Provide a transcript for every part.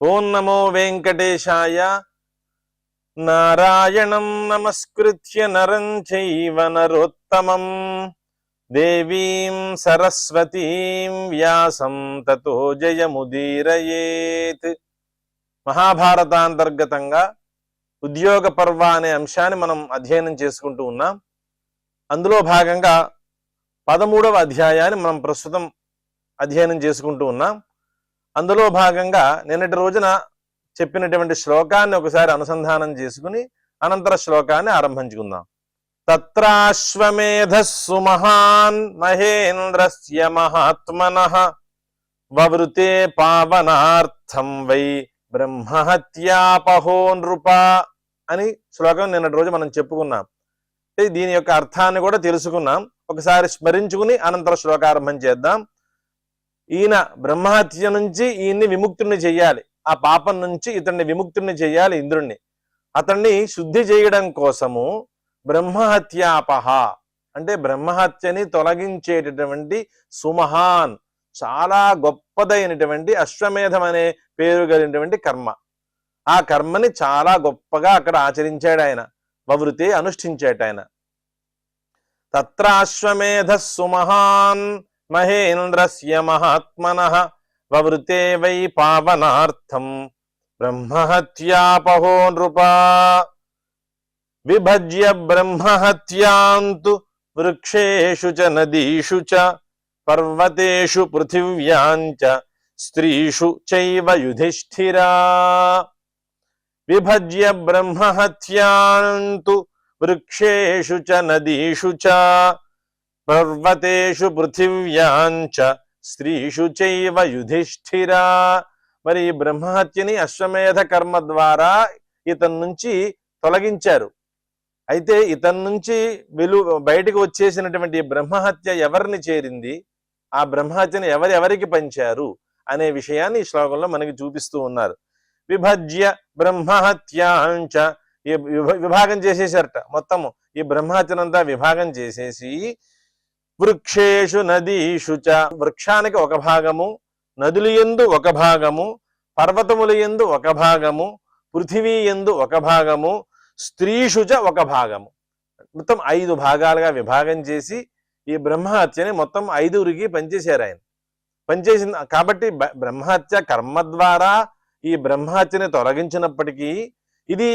ఓం నమో వెంకటేశాయ. నారాయణం నమస్కృత్య నరం చైవ నరోత్తమం దేవీం సరస్వతీం వ్యాసం తతో జయముదీరయేత్. మహాభారతాంతర్గతంగా ఉద్యోగ పర్వ అనే అంశాన్ని మనం అధ్యయనం చేసుకుంటూ ఉన్నాం. అందులో భాగంగా 13వ అధ్యాయాన్ని మనం ప్రస్తుతం అధ్యయనం చేసుకుంటూ ఉన్నాం. అందులో భాగంగా నిన్నటి రోజున చెప్పినటువంటి శ్లోకాన్ని ఒకసారి అనుసంధానం చేసుకుని అనంతర శ్లోకాన్ని ఆరంభించుకుందాం. తత్రాశ్వమేధస్సు మహాన్ మహేంద్రస్య మహాత్మనః వవృతే పావనార్థం వై బ్రహ్మహత్యాపహో నృప అని శ్లోకం నిన్నటి రోజు మనం చెప్పుకున్నాం. దీని యొక్క అర్థాన్ని కూడా తెలుసుకున్నాం. ఒకసారి స్మరించుకుని అనంతర శ్లోకారంభం చేద్దాం. ఈయన బ్రహ్మహత్య నుంచి ఈయన్ని విముక్తుడిని చెయ్యాలి, ఆ పాపం నుంచి ఇతన్ని విముక్తుడిని చెయ్యాలి ఇంద్రుణ్ణి. అతన్ని శుద్ధి చేయడం కోసము బ్రహ్మహత్యాపహ అంటే బ్రహ్మహత్యని తొలగించేటటువంటి సుమహాన్ చాలా గొప్పదైనటువంటి అశ్వమేధం అనే పేరు కలిగినటువంటి కర్మ, ఆ కర్మని చాలా గొప్పగా అక్కడ ఆచరించాడు ఆయన, వవృతే అనుష్ఠించాడు ఆయన. తత్రాశ్వమేధస్సు మహాన్ మహేంద్రస్య మహాత్మనః వవృతే వై పావనార్థం బ్రహ్మహత్యాపహో నృప విభజ్య బ్రహ్మహత్యాంతు వృక్షేషు చ నదీషు చ పర్వతేషు పృథివ్యాం చ స్త్రీషు చైవ యుధిష్ఠిరా. విభజ్య బ్రహ్మహత్యాంతు వృక్షేషు చ నదీషు చ పర్వతేషు పృథివ్యాం చ స్త్రీషు చైవ యుధిష్ఠిరా. మరి ఈ బ్రహ్మహత్యని అశ్వమేధ కర్మ ద్వారా ఇతని నుంచి తొలగించారు. అయితే ఇతని నుంచి బయటకు వచ్చేసినటువంటి బ్రహ్మహత్య ఎవరిని చేరింది, ఆ బ్రహ్మహత్యని ఎవరెవరికి పంచారు అనే విషయాన్ని ఈ శ్లోకంలో మనకి చూపిస్తూ ఉన్నారు. విభజ్య బ్రహ్మహత్యాంచ విభాగం చేసేసారట. మొత్తము ఈ బ్రహ్మహత్యనంతా విభాగం చేసేసి వృక్షేషు నదీషు చ వృక్షానికి ఒక భాగము, నదులు యందు ఒక భాగము, పర్వతముల యందు ఒక భాగము, పృథివీ యందు ఒక భాగము, స్త్రీషు చ ఒక భాగము, మొత్తం 5 భాగాలుగా విభాగం చేసి ఈ బ్రహ్మహత్యని మొత్తం 5కి పనిచేశారు ఆయన. పనిచేసింది కాబట్టి బ్రహ్మహత్య కర్మ ద్వారా ఈ బ్రహ్మహత్యని తొలగించినప్పటికీ ఇది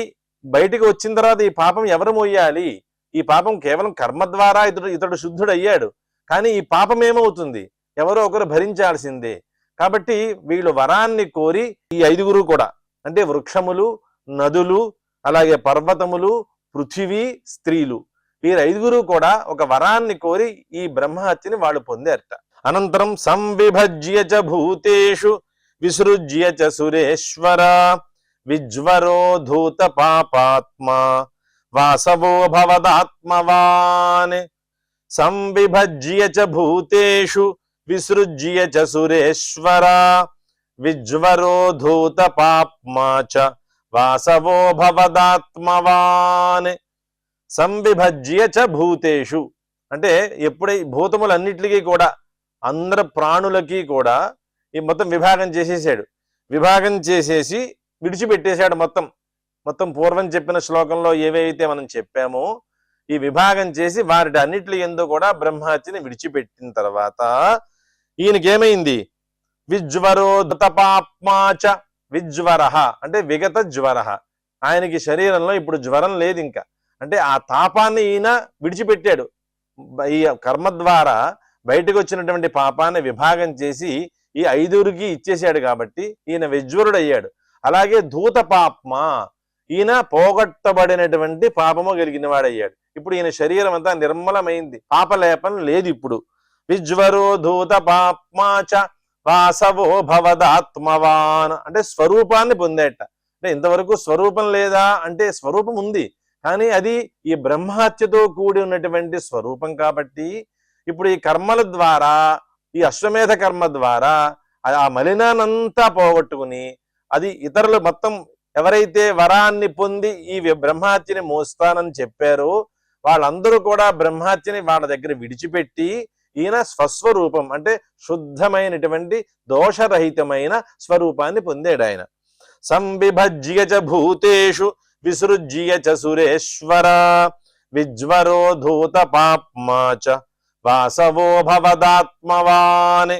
బయటికి వచ్చిన తర్వాత ఈ పాపం ఎవరు మోయాలి? ఈ పాపం కేవలం కర్మ ద్వారా ఇతడు శుద్ధుడయ్యాడు, కానీ ఈ పాపం ఏమవుతుంది? ఎవరో ఒకరు భరించాల్సిందే. కాబట్టి వీళ్ళు వరాన్ని కోరి ఈ 5గురు కూడా అంటే వృక్షములు, నదులు, అలాగే పర్వతములు, పృథివీ, స్త్రీలు, వీరు 5గురు కూడా ఒక వరాన్ని కోరి ఈ బ్రహ్మహత్యని వాళ్ళు పొందారట. అనంతరం సంవిభజ్య చ భూతేషు విసృజ్య చ సురేశ్వర విజ్వరో ధూత పాపాత్మా వాసవో భవదాత్మవాన్. సంవిభజ్య చ భూతేషు విసృజ్య చ సురేశ్వర విజ్వరో ధూత పాప్మా చ వాసవో భవదాత్మవాన్. సంవిభజ్య చ భూతేషు అంటే ఎప్పుడై భూతములన్నిటికీ కూడా అందరు ప్రాణులకి కూడా ఈ మొత్తం విభాగం చేసేసాడు. విభాగం చేసేసి విడిచిపెట్టేశాడు. మొత్తం పూర్వం చెప్పిన శ్లోకంలో ఏవైతే మనం చెప్పామో ఈ విభాగం చేసి వారి అన్నిటి యందు కూడా బ్రహ్మహత్యని విడిచిపెట్టిన తర్వాత ఈయనకేమైంది? విజ్వరో ధృతపాప్మాచ విజ్వర అంటే విగత జ్వర. ఆయనకి శరీరంలో ఇప్పుడు జ్వరం లేదు ఇంకా, అంటే ఆ తాపాన్ని ఈయన విడిచిపెట్టాడు. ఈ కర్మ ద్వారా బయటకు వచ్చినటువంటి పాపాన్ని విభాగం చేసి ఈ 5గురికి ఇచ్చేసాడు కాబట్టి ఈయన విజ్వరుడయ్యాడు. అలాగే ధూత పాప్మ ఈయన పోగొట్టబడినటువంటి పాపము కలిగిన వాడయ్యాడు. ఇప్పుడు ఈయన శరీరం అంతా నిర్మలమైంది, పాపలేపం లేదు ఇప్పుడు. విజ్వరో ధూత పాప్మాచ వాసవో భవదాత్మవాన్ అంటే స్వరూపాన్ని పొందేట. అంటే ఇంతవరకు స్వరూపం లేదా అంటే స్వరూపం ఉంది, కానీ అది ఈ బ్రహ్మహత్యతో కూడి ఉన్నటువంటి స్వరూపం కాబట్టి ఇప్పుడు ఈ కర్మల ద్వారా ఈ అశ్వమేధ కర్మ ద్వారా ఆ మలినానంతా పోగొట్టుకుని అది ఇతరులు మొత్తం ఎవరైతే వరాన్ని పొంది ఈ బ్రహ్మహత్యని మోస్తానని చెప్పారో వాళ్ళందరూ కూడా బ్రహ్మహత్యని వాళ్ళ దగ్గర విడిచిపెట్టి ఈయన స్వస్వరూపం అంటే శుద్ధమైనటువంటి దోషరహితమైన స్వరూపాన్ని పొందాడు ఆయన. సంవిభజ్య చ భూతేషు విసృజ్య చ సురేశ్వర విజ్వరో ధూత పాప్మా చ వాసవో భవదాత్మవాన్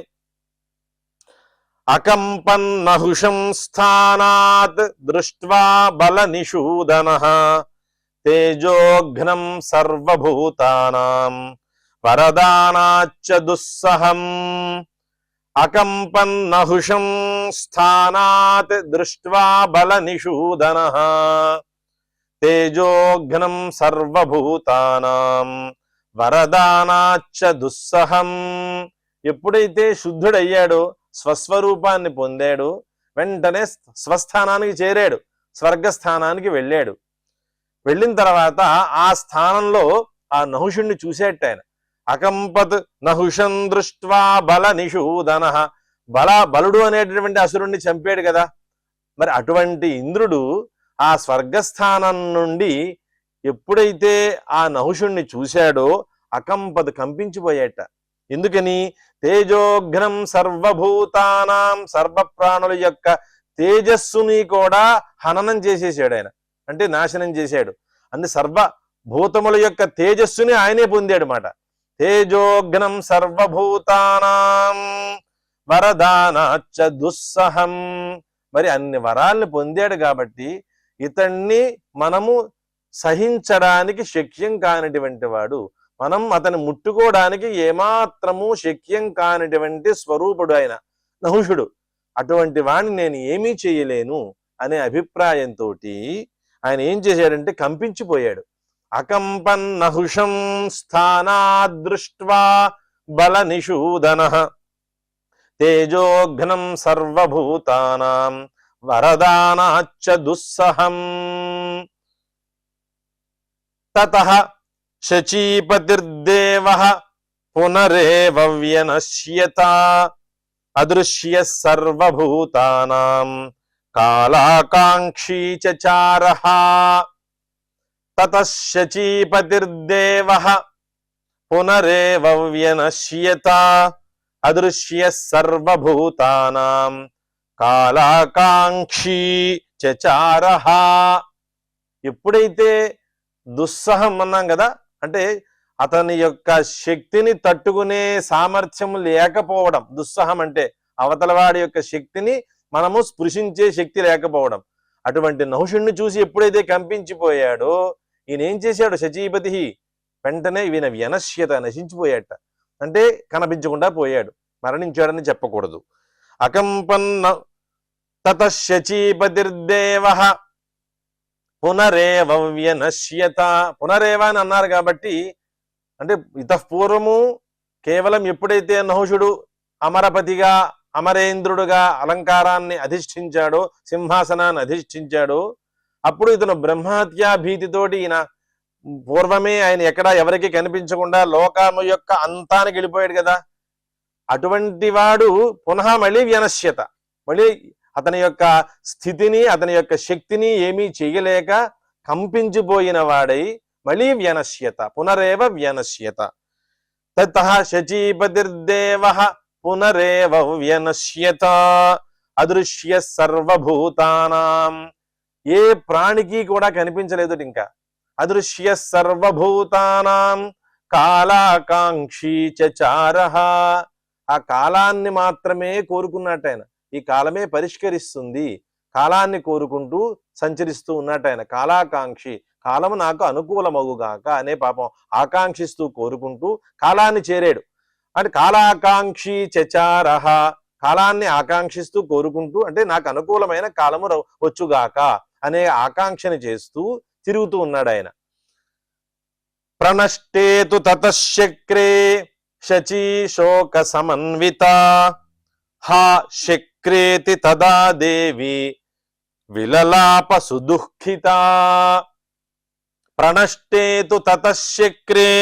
అకంపన్నహుషం స్థానాత్ దృష్ట్వా బలనిషూదనః తేజోఘ్నం సర్వభూతానాం వరదానాచ్చ దుస్సహం అకంపన్నహుషం స్థానాత్ దృష్ట్వా బలనిషూదనః తేజోఘ్నం సర్వభూతానాం వరదానాచ్చ దుస్సహం. ఎప్పుడైతే శుద్ధుడయ్యాడో, స్వస్వరూపాన్ని పొందాడు, వెంటనే స్వస్థానానికి చేరాడు, స్వర్గస్థానానికి వెళ్ళాడు. వెళ్ళిన తర్వాత ఆ స్థానంలో ఆ నహుషుణ్ణి చూసేట ఆయన. అకంపత్ నహుషం దృష్ట్వా బల నిషూదన, బలుడు అనేటటువంటి అసురుణ్ణి చంపాడు కదా. మరి అటువంటి ఇంద్రుడు ఆ స్వర్గస్థానం నుండి ఎప్పుడైతే ఆ నహుషుణ్ణి చూశాడో అకంపత్ కంపించిపోయాట. ఎందుకని? తేజోఘ్నం సర్వభూతానాం, సర్వప్రాణుల యొక్క తేజస్సుని కూడా హననం చేసేసాడు ఆయన, అంటే నాశనం చేశాడు. అంటే సర్వభూతముల యొక్క తేజస్సుని ఆయనే పొందాడు మాట. తేజోఘ్నం సర్వభూతానాం వరదానాచ్చ దుస్సహం. మరి అన్ని వరాల్ని పొందాడు కాబట్టి ఇతన్ని మనము సహించడానికి శక్యం కానిటువంటి వాడు, మనం అతన్ని ముట్టుకోవడానికి ఏమాత్రము శక్యం కానిటువంటి స్వరూపుడు ఆయన నహుషుడు. అటువంటి వాడిని నేను ఏమీ చేయలేను అనే అభిప్రాయంతో ఆయన ఏం చేశాడంటే కంపించిపోయాడు. అకంపన్నహుషం స్థానాదృష్ట్వా బల నిషూదనః తేజోఘ్నం సర్వభూతానాం వరదానాచ్చ దుస్సహం. తతః శచీపతిర్దేవః పునరేవ వ్యనశ్యత అదృశ్య సర్వభూతానాం కాలాకాంక్షీ చచారః. తతః శచీపతిర్దేవః పునరేవ వ్యనశ్యత అదృశ్య సర్వభూతానాం కాలాకాంక్షీ చచారః. ఎప్పుడైతే దుస్సహం అన్నాం కదా, అంటే అతని యొక్క శక్తిని తట్టుకునే సామర్థ్యం లేకపోవడం దుస్సహం అంటే, అవతలవాడి యొక్క శక్తిని మనము స్పృశించే శక్తి లేకపోవడం. అటువంటి నహుషుణ్ణి చూసి ఎప్పుడైతే కంపించిపోయాడో ఈయన ఏం చేశాడు? శచీపతి వెంటనే ఈయన వ్యనశ్యత, నశించిపోయాట, అంటే కనిపించకుండా పోయాడు, మరణించాడని చెప్పకూడదు. అకంపన్న తతః శచీపతిర్దేవః పునరేవ వ్యనశ్యత. పునరేవ అని అన్నారు కాబట్టి, అంటే ఇతఃపూర్వము కేవలం ఎప్పుడైతే నహుషుడు అమరపతిగా, అమరేంద్రుడుగా అలంకారాన్ని అధిష్ఠించాడో, సింహాసనాన్ని అధిష్ఠించాడో, అప్పుడు ఇతను బ్రహ్మహత్యా భీతితోటి ఈయన పూర్వమే ఆయన ఎక్కడ ఎవరికి కనిపించకుండా లోకము యొక్క అంతానికి వెళ్ళిపోయాడు కదా. అటువంటి వాడు పునః మళ్ళీ వ్యనశ్యత, మళ్ళీ అతని యొక్క స్థితిని, అతని యొక్క శక్తిని ఏమీ చేయలేక కంపించిపోయిన వాడై మళ్ళీ వ్యనశ్యత, పునరేవ వ్యనశ్యత. తతః శచీపతిర్దేవః పునరేవ వ్యనశ్యత అదృశ్య సర్వభూతానాం. ఏ ప్రాణికి కూడా కనిపించలేదు ఇంకా. అదృశ్య సర్వభూతానాం కాలాకాంక్షీ చచారః. ఆ కాలాన్ని మాత్రమే కోరుకున్నట్టు ఆయన. ఈ కాలమే పరిష్కరిస్తుంది, కాలాన్ని కోరుకుంటూ సంచరిస్తూ ఉన్నట్టు ఆయన. కాలాకాంక్షి, కాలము నాకు అనుకూలమగుగాక అనే పాపం ఆకాంక్షిస్తూ కోరుకుంటూ కాలాన్ని చేరాడు. అంటే కాలాకాంక్షి చచారః, కాలాన్ని ఆకాంక్షిస్తూ కోరుకుంటూ, అంటే నాకు అనుకూలమైన కాలము వచ్చుగాక అనే ఆకాంక్షని చేస్తూ తిరుగుతూ ఉన్నాడు ఆయన. ప్రణష్టేతు తతశ్చక్రే శచీ శోక సమన్విత హా శక్రేతి తదా దేవి విలలాప సుదుఃఖిత. ప్రణష్టేతు తతశ్చక్రే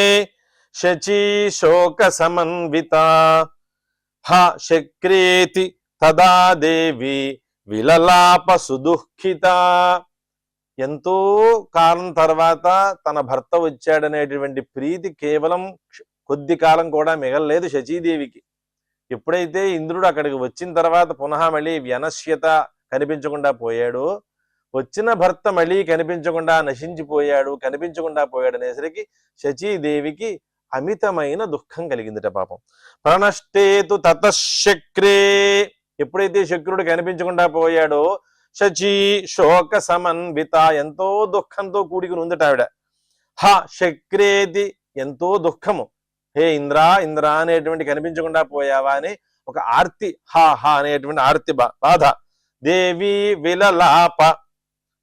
శచీ శోక సమన్విత హా శక్రేతి తదా దేవి విలలాప సుదుఃఖిత. ఎంతో కాలం తర్వాత తన భర్త వచ్చాడనేటువంటి ప్రీతి కేవలం కొద్ది కాలం కూడా మిగలలేదు శచీదేవికి. ఎప్పుడైతే ఇంద్రుడు అక్కడికి వచ్చిన తర్వాత పునః మళ్ళీ వ్యనశ్యత కనిపించకుండా పోయాడో, వచ్చిన భర్త మళ్ళీ కనిపించకుండా నశించిపోయాడు, కనిపించకుండా పోయాడు అనేసరికి శచీదేవికి అమితమైన దుఃఖం కలిగిందిట పాపం. ప్రణష్టేతు తతశక్రే, ఎప్పుడైతే శక్రుడు కనిపించకుండా పోయాడో శచీ శోక సమన్విత, ఎంతో దుఃఖంతో కూడికుని ఉందట ఆవిడ. హ శక్రేతి, ఎంతో దుఃఖము. హే ఇంద్రా ఇంద్రా అనేటువంటి కనిపించకుండా పోయావా అని ఒక ఆర్తి, హా హా అనేటువంటి ఆర్తి బాధ. దేవి విలలాప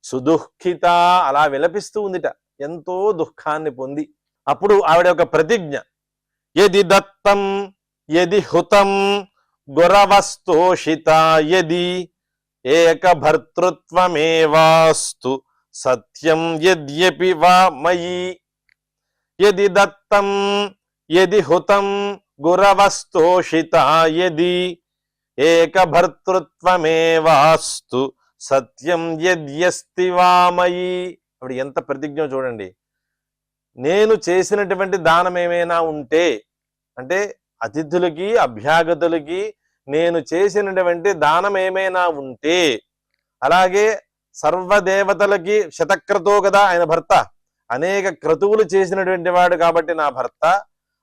సుదుఃఖిత, అలా విలపిస్తూ ఉందిట ఎంతో దుఃఖాన్ని పొంది. అప్పుడు ఆవిడ ఒక ప్రతిజ్ఞ, యది దత్తం యది హుతం గురవస్తోషిత యది ఏకభర్తృత్వమేవాస్తు సత్యం యద్యపి వా మయి. యది దత్తం యది హుతం గురవస్తోషిత యది ఏకభర్తృత్వమేవాస్తు సత్యం యద్యస్తి వా మయి. అప్పుడు ఎంత ప్రతిజ్ఞ చూడండి. నేను చేసినటువంటి దానం ఏమైనా ఉంటే, అంటే అతిథులకి అభ్యాగతులకి నేను చేసినటువంటి దానం ఏమైనా ఉంటే, అలాగే సర్వదేవతలకి శతక్రతో కదా ఆయన భర్త, అనేక క్రతువులు చేసినటువంటి వాడు కాబట్టి నా భర్త,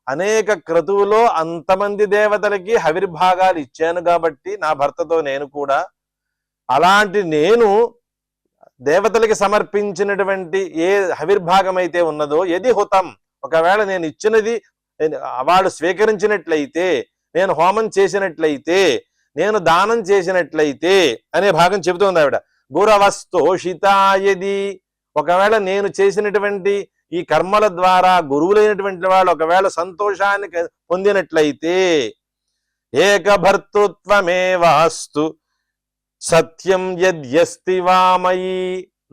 అనేక క్రతువులో అంతమంది దేవతలకి హవిర్భాగాలు ఇచ్చాను కాబట్టి నా భర్తతో నేను కూడా, అలాంటి నేను దేవతలకి సమర్పించినటువంటి ఏ హవిర్భాగం అయితే ఉన్నదో, యది హుతం, ఒకవేళ నేను ఇచ్చినది వాడు స్వీకరించినట్లయితే, నేను హోమం చేసినట్లయితే, నేను దానం చేసినట్లయితే అనే భాగం చెబుతోంది ఆవిడ. గురవస్తోషితాయది, ఒకవేళ నేను చేసినటువంటి ఈ కర్మల ద్వారా గురువులైనటువంటి వాళ్ళు ఒకవేళ సంతోషాన్ని పొందినట్లయితే, ఏకభర్తృత్వమేవాస్తు సత్యం యద్యస్తి వా మయి,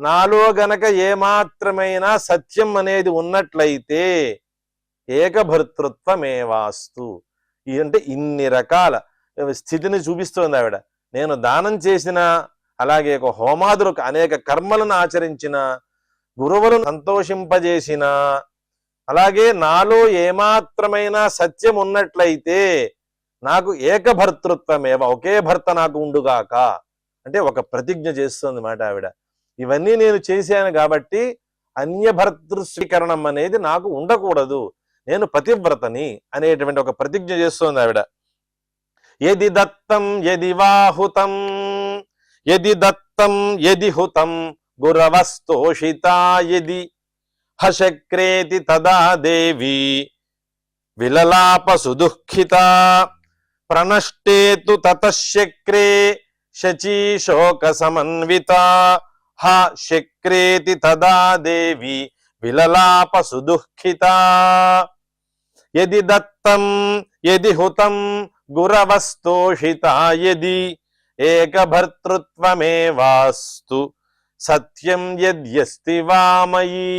నాలో గనక ఏమాత్రమైనా సత్యం అనేది ఉన్నట్లయితే ఏకభర్తృత్వమేవాస్తు, అంటే ఇన్ని రకాల స్థితిని చూపిస్తోంది ఆవిడ. నేను దానం చేసిన, అలాగే ఒక హోమాదులకు అనేక కర్మలను ఆచరించిన, గురువులను సంతోషింపజేసిన, అలాగే నాలో ఏమాత్రమైన సత్యం ఉన్నట్లయితే నాకు ఏకభర్తృత్వమేవ, ఒకే భర్త నాకు ఉండుగాక, అంటే ఒక ప్రతిజ్ఞ చేస్తుంది మాట ఆవిడ. ఇవన్నీ నేను చేశాను కాబట్టి అన్యభర్తృ స్వీకరణం అనేది నాకు ఉండకూడదు, నేను పతివ్రతని అనేటువంటి ఒక ప్రతిజ్ఞ చేస్తోంది ఆవిడ. యది దత్తం యది వాహుతం, యది దత్తం యది హుతం గురవస్తోషితా యది హశక్రేతి తదా దేవి విలలాప సుదుఃఖిత. ప్రణష్టేతు తతశక్రే శచీ శోక సమన్విత, హ శక్రేతి తదా దేవి విలలాప సుదుఃఖిత. యది దత్తం యది హుతం గురవస్తోషిత యది ఏకభర్తృత్వమేవాస్తు సత్యం యద్యస్తి వా మయి.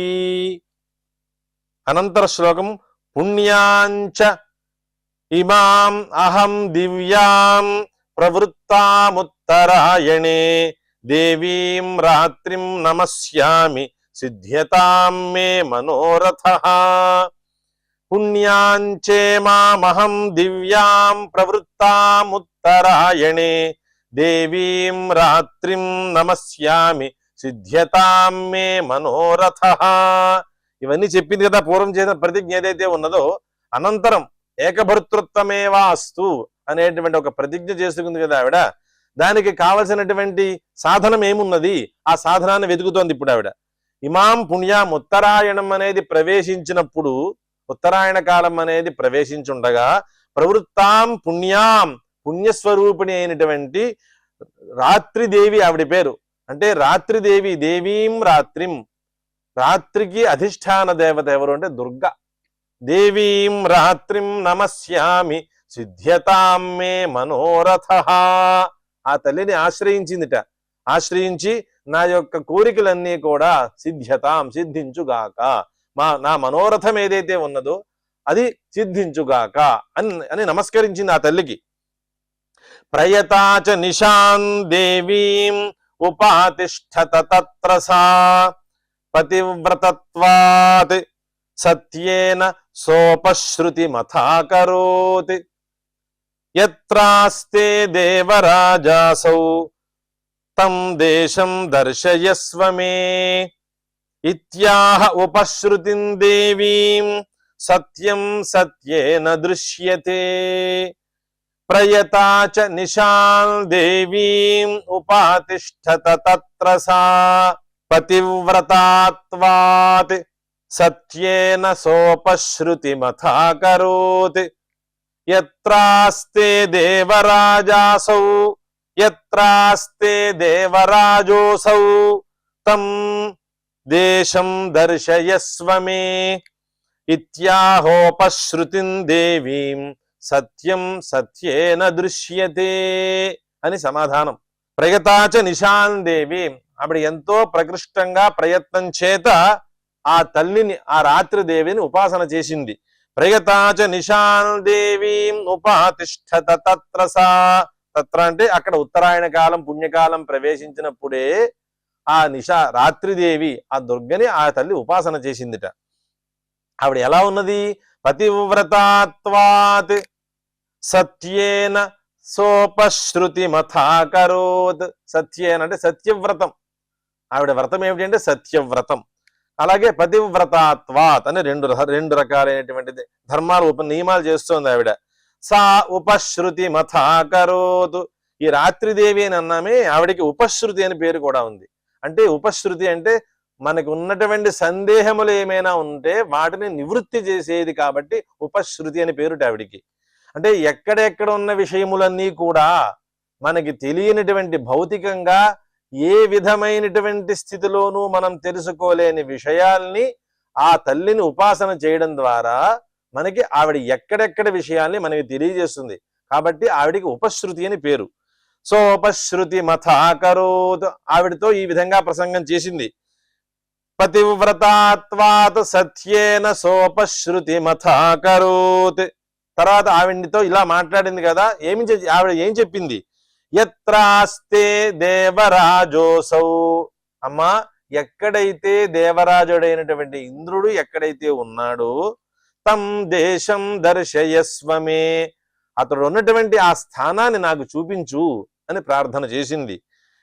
అనంతర శ్లోకం, పుణ్యాంచ ఇమాం అహం దివ్యాం ప్రవృత్తాముత్తరాయణే దేవీం రాత్రిం నమస్యామి సిద్ధ్యతాం మే మనోరథః. పుణ్యాంచేమామహం దివ్యాం ప్రవృత్తాముత్తరాయణే దేవీం రాత్రిం నమస్యామి సిద్ధ్యతాం మే మనోరథః. ఇవన్నీ చెప్పింది కదా పూర్వం చేసిన ప్రతిజ్ఞ ఏదైతే ఉన్నదో, అనంతరం ఏకభర్తృత్వమేవా అస్తు అనేటువంటి ఒక ప్రతిజ్ఞ చేసుకుంది కదా ఆవిడ. దానికి కావలసినటువంటి సాధనం ఏమున్నది, ఆ సాధనాన్ని వెతుకుతోంది ఇప్పుడు ఆవిడ. ఇమాం పుణ్యాం, ఉత్తరాయణం అనేది ప్రవేశించినప్పుడు, ఉత్తరాయణ కాలం అనేది ప్రవేశించుండగా, ప్రవృత్తాం పుణ్యాం, పుణ్యస్వరూపిణి అయినటువంటి రాత్రిదేవి ఆవిడ పేరు. అంటే రాత్రిదేవి, దేవీం రాత్రిం, రాత్రికి అధిష్టాన దేవత ఎవరు అంటే దుర్గ. దేవీం రాత్రిం నమస్యామి సిద్ధ్యతాం మే మనోరథః. ఆ తల్లిని ఆశ్రయించిందిట. ఆశ్రయించి నా యొక్క కోరికలన్నీ కూడా సిద్ధ్యతాం, సిద్ధించుగాక, నా మనోరథం ఏదైతే ఉన్నదో అది సిద్ధించుగాక అని నమస్కరించింది ఆ తల్లికి. ప్రయతాచ నిశాన్ దేవీం ఉపాతిష్ఠత తత్ర సా పతివ్రతత్వాత్ సత్యేన సోపశ్రుతి మథాకరోతి. యత్రాస్తే దేవరాజాసౌ తం దేశం దర్శయస్వ మే ఇత్యాహ ఉపశ్రుతిం దేవీం సత్యం సత్యేన దృశ్యతే ప్రయతా చ నిశాం దేవీం ఉపాతిష్ఠత తత్ర సా పతివ్రతాత్వాత్ సత్యేన సోపశ్రుతిమథాకరోత్ యత్రాస్తే దేవరాజాసౌ దేవరాజోసౌ తం దేశం దర్శయస్వ మే ఇత్యాహోపశ్రుతిం దేవీం సత్యం సత్యేన దృశ్యతే అని సమాధానం. ప్రయతాచ నిశాన్ దేవి, ఆవిడ ఎంతో ప్రకృష్టంగా ప్రయత్నం చేత ఆ తల్లిని, ఆ రాత్రి దేవిని ఉపాసన చేసింది. ప్రయతాచ నిశాన్ దేవీం ఉపాతిష్ఠత తత్ర సా, తత్ర అంటే అక్కడ ఉత్తరాయణ కాలం పుణ్యకాలం ప్రవేశించినప్పుడే ఆ రాత్రిదేవి, ఆ దుర్గని ఆ తల్లి ఉపాసన చేసిందిట. ఆవిడ ఎలా ఉన్నది? పతివ్రతాత్వాత్ సత్యేన సోపశ్రుతిమథాకరోత్. సత్యేన అంటే సత్యవ్రతం, ఆవిడ వ్రతం ఏమిటంటే సత్యవ్రతం. అలాగే పతివ్రతాత్వాత్ అని రెండు రకాలైనటువంటి ధర్మాలు నియమాలు చేస్తోంది ఆవిడ. సా ఉపశ్రుతిమథాకరోత్. ఈ రాత్రిదేవి అని అన్నామే, ఆవిడికి ఉపశ్రుతి అని పేరు కూడా ఉంది. అంటే ఉపశ్రుతి అంటే మనకు ఉన్నటువంటి సందేహములు ఏమైనా ఉంటే వాటిని నివృత్తి చేసేది కాబట్టి ఉపశ్రుతి అని పేరుట ఆవిడికి. అంటే ఎక్కడెక్కడ ఉన్న విషయములన్నీ కూడా మనకి తెలియనటువంటి, భౌతికంగా ఏ విధమైనటువంటి స్థితిలోనూ మనం తెలుసుకోలేని విషయాల్ని ఆ తల్లిని ఉపాసన చేయడం ద్వారా మనకి ఆవిడ ఎక్కడెక్కడ విషయాల్ని మనకి తెలియజేస్తుంది. కాబట్టి ఆవిడికి ఉపశ్రుతి అని పేరు. సో ఉపశ్రుతి మథాకరోత్, ఆవిడతో ఈ విధంగా ప్రసంగం చేసింది. పతివ్రతాత్వాత్ సత్యేన సోపశ్రుతి మథాకరోత్. తర్వాత ఆవిడతో ఇలా మాట్లాడింది కదా, ఆవిడ ఏం చెప్పింది? యత్రాస్తే దేవరాజోసౌ, అమ్మా ఎక్కడైతే దేవరాజుడైనటువంటి ఇంద్రుడు ఎక్కడైతే ఉన్నాడో తం దేశం దర్శయస్వ మే, అతడు ఉన్నటువంటి ఆ స్థానాన్ని నాకు చూపించు అని ప్రార్థన చేసింది.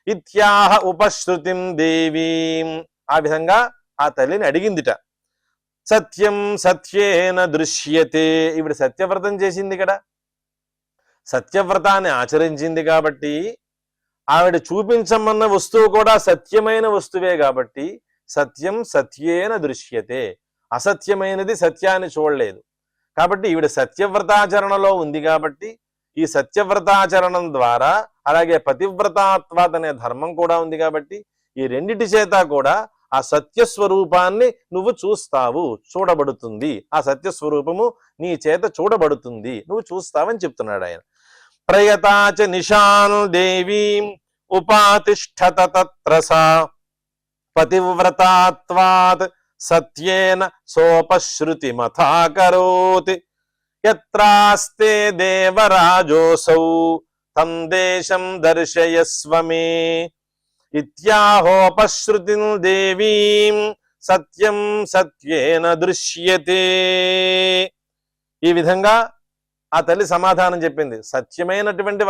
ఇత్యాహ ఉపశ్రుతిం దేవీం, ఆ విధంగా ఆ తల్లిని అడిగిందిట. సత్యం సత్యేన దృశ్యతే, ఇప్పుడు సత్యవ్రతం చేసింది కదా, సత్యవ్రతాన్ని ఆచరించింది కాబట్టి ఆవిడ చూపించమన్న వస్తువు కూడా సత్యమైన వస్తువే కాబట్టి సత్యం సత్యేన దృశ్యతే, అసత్యమైనది సత్యాన్ని చూడలేదు. కాబట్టి ఈవిడ సత్యవ్రతాచరణలో ఉంది కాబట్టి ఈ సత్యవ్రతాచరణం ద్వారా, అలాగే పతివ్రతాత్వాత్ అనే ధర్మం కూడా ఉంది కాబట్టి ఈ రెండిటి చేత కూడా ఆ సత్యస్వరూపాన్ని నువ్వు చూస్తావు, చూడబడుతుంది. ఆ సత్యస్వరూపము నీ చేత చూడబడుతుంది, నువ్వు చూస్తావని చెప్తున్నాడు ఆయన. ప్రయతాచ నిశాన్ దేవీం ఉపాతిష్ఠత తత్ర సా పతివ్రతాత్వాత్ సత్యేన సోపశ్రుతిమథాకరోత్ యత్రాస్తే దేవరాజోసౌ తం దేశం దర్శయస్వ మే ఇత్యాహోపశ్రుతిం దేవీం సత్యం సత్యేన దృశ్యతే. ఈ విధంగా ఆ తల్లి సమాధానం చెప్పింది. సత్యమైనటువంటి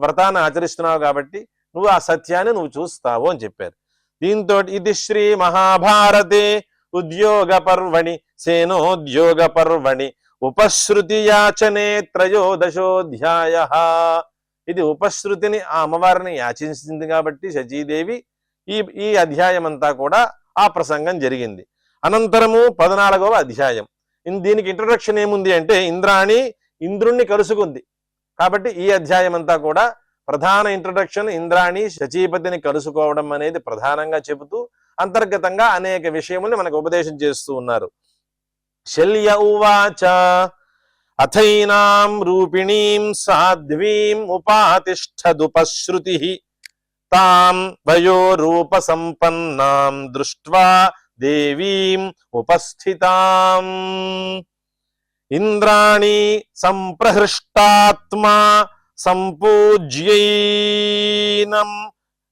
వ్రతాన్ని ఆచరిస్తున్నావు కాబట్టి నువ్వు ఆ సత్యాన్ని నువ్వు చూస్తావు అని చెప్పారు. దీంతో ఇది శ్రీ మహాభారతే ఉద్యోగ పర్వణి సేనోద్యోగ పర్వణి ఉపశ్రుతి యాచనే త్రయోదశోధ్యాయ. ఇది ఉపశ్రుతిని, ఆ అమ్మవారిని యాచించింది కాబట్టి శచీదేవి ఈ అధ్యాయం అంతా కూడా ఆ ప్రసంగం జరిగింది. అనంతరము 14వ అధ్యాయం. దీనికి ఇంట్రొడక్షన్ ఏముంది అంటే, ఇంద్రుణ్ణి కలుసుకుంది కాబట్టి ఈ అధ్యాయం అంతా కూడా ప్రధాన ఇంట్రొడక్షన్. ఇంద్రాణి శచీపతిని కలుసుకోవడం అనేది ప్రధానంగా చెబుతూ అంతర్గతంగా అనేక విషయముల్ని మనకు ఉపదేశం చేస్తూ ఉన్నారు. శల్య ఉవాచ అథైనాం రూపిణీం సాధ్వీం ఉపాతిష్ఠదుపశ్రుతి తాం వయోరూప సంపన్నాం దృష్ట్వా దేవీం ఉపస్థితాం. ఇంద్రాణి సంప్రహృష్టాత్మా సంపూజ్యైనం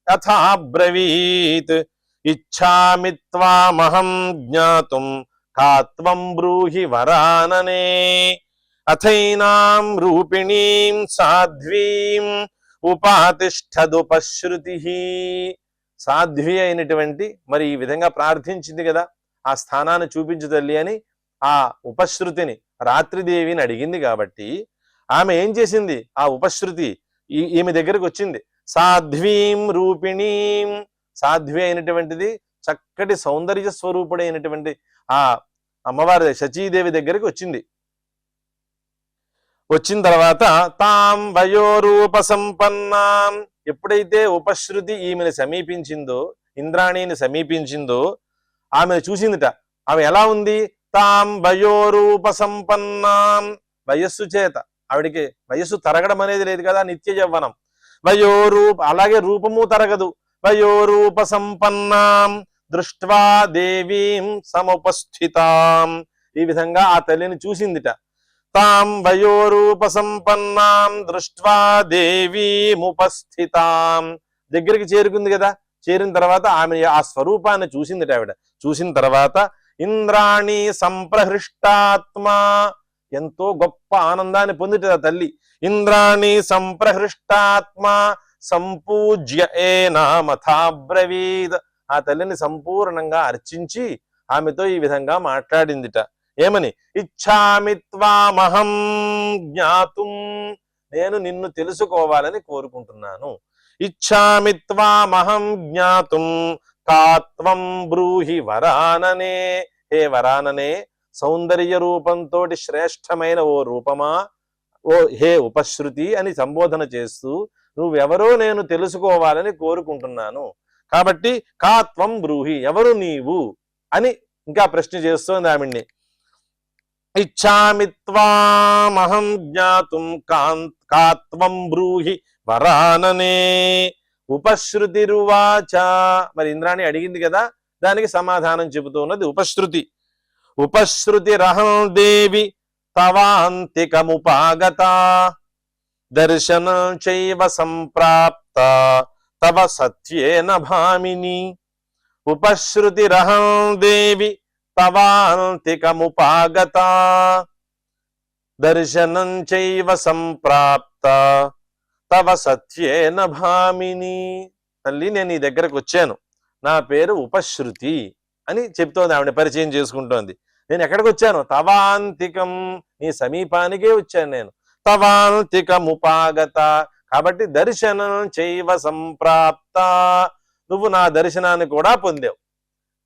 యథాబ్రవీత్ ఇచ్ఛామి త్వామహం జ్ఞాతుం కాత్వం బ్రూహి వరాననే. అథైనాం రూపిణీం సాధ్వీం ఉపాతిష్ఠదుపశ్రుతి. సాధ్వి అయినటువంటి మరి ఈ విధంగా ప్రార్థించింది కదా, ఆ స్థానాన్ని చూపించు తల్లి అని ఆ ఉపశ్రుతిని రాత్రిదేవిని అడిగింది కాబట్టి ఆమె ఏం చేసింది, ఆ ఉపశ్రుతి ఈమె దగ్గరకు వచ్చింది. సాధ్వీం రూపిణీం, సాధ్వి అయినటువంటిది చక్కటి సౌందర్య స్వరూపుడైనటువంటి ఆ అమ్మవారి శచీదేవి దగ్గరికి వచ్చింది. వచ్చిన తర్వాత తాం వయోరూప సంపన్నాం, ఎప్పుడైతే ఉపశ్రుతి ఈమెను సమీపించిందో, ఇంద్రాణిని సమీపించిందో ఆమెను చూసిందిట. ఆమె ఎలా ఉంది, తాం వయోరూప సంపన్నాం, వయస్సు చేత, ఆవిడికి వయస్సు తరగడం అనేది లేదు కదా, నిత్య యవ్వనం. వయోరూప, అలాగే రూపము తరగదు. వయోరూప సంపన్నాం దృష్ట్వా దేవీం సముపస్థితాం, ఈ విధంగా ఆ తల్లిని చూసిందిట. తాం వయోరూప సంపన్నాం దృష్ట్వా దేవీముపస్థితాం, దగ్గరికి చేరుకుంది కదా, చేరిన తర్వాత ఆమె ఆ స్వరూపాన్ని చూసిందిట ఆవిడ. చూసిన తర్వాత ఇంద్రాణి సంప్రహృష్టాత్మా, ఎంతో గొప్ప ఆనందాన్ని పొందిట తల్లి. ఇంద్రాణి సంప్రహృష్టాత్మా సంపూజ్య ఏనామథాబ్రవీద్, ఆ తల్లిని సంపూర్ణంగా అర్చించి ఆమెతో ఈ విధంగా మాట్లాడిందిట. ఏమని, ఇచ్ఛామి త్వామహం జ్ఞాతుం, నేను నిన్ను తెలుసుకోవాలని కోరుకుంటున్నాను. ఇచ్ఛామి త్వామహం జ్ఞాతుం కాత్వం బ్రూహి వరాననే, హే వరాననే, సౌందర్య రూపంతో శ్రేష్టమైన ఓ రూపమా, ఓ హే ఉపశ్రుతి అని సంబోధన చేస్తూ నువ్వెవరో నేను తెలుసుకోవాలని కోరుకుంటున్నాను. కాబట్టి కాత్వం బ్రూహి, ఎవరు నీవు అని ఇంకా ప్రశ్న చేస్తోంది ఆవిడ్ని. ఇచ్ఛామి త్వామహం జ్ఞాతుం కాత్వం బ్రూహి వరాననే ఉపశ్రుతిరువాచ, మరి ఇంద్రాణి అడిగింది కదా, దానికి సమాధానం చెబుతూ ఉన్నది ఉపశ్రుతి. ఉపశ్రుతిరహం దేవి తవాంతికముపాగత దర్శనం చైవ సంప్రాప్త తవ సత్యేన భామిని. ఉపశ్రుతిరహం దేవి తవాంతికముపాగత దర్శనం చైవ సంప్రాప్త తవ సత్యేన భామిని. తల్లి, నేను నీ దగ్గరకు వచ్చాను, నా పేరు ఉపశ్రుతి అని చెప్తోంది, ఆవిడ పరిచయం చేసుకుంటోంది. నేను ఎక్కడికి వచ్చాను, తవాంతికం, నీ సమీపానికే వచ్చాను నేను. తవాంతికముపాగత, కాబట్టి దర్శనం చైవ సంప్రాప్త, నువ్వు నా దర్శనాన్ని కూడా పొందావు.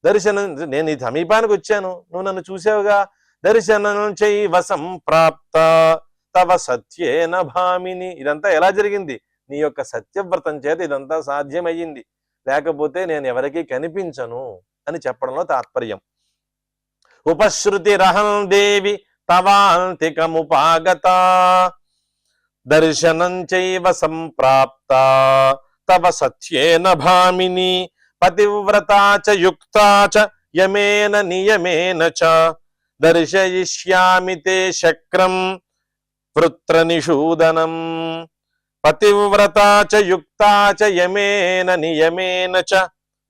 దర్శనం, నేను నీ సమీపానికి వచ్చాను, నువ్వు నన్ను చూసావుగా. దర్శనం చైవ సంప్రాప్త తవ సత్యేన భామిని, ఇదంతా ఎలా జరిగింది, నీ యొక్క సత్యవ్రతం చేత ఇదంతా సాధ్యమయ్యింది, లేకపోతే నేను ఎవరికీ కనిపించను అని చెప్పడంలో తాత్పర్యం. ఉపశ్రుతిరహం దేవి తవాంతికముపాగత దర్శనం చైవ సంప్రాప్త తవ సత్యేన భామిని. పతివ్రతా చ యుక్తా చ యమేన నియమేన చ దర్శయిష్యామి తే శక్రం వృత్రనిషూదనం. పతివ్రతా చ యుక్తా చ యమేన నియమేన చ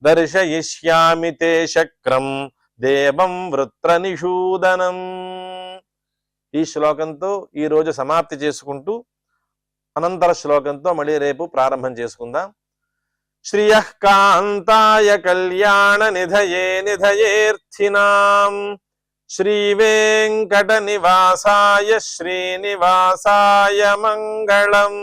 దర్శయిష్యామి తే శక్రం దేవం వృత్రనిషూదనం. ఈ శ్లోకంతో ఈ రోజు సమాప్తి చేసుకుంటూ అనంతర శ్లోకంతో మళ్ళీ రేపు ప్రారంభం చేసుకుందాం. శ్రియః కాంతాయ కళ్యాణ నిధయే నిధయేర్థినాం శ్రీ వెంకట నివాసాయ శ్రీనివాసాయ మంగళం.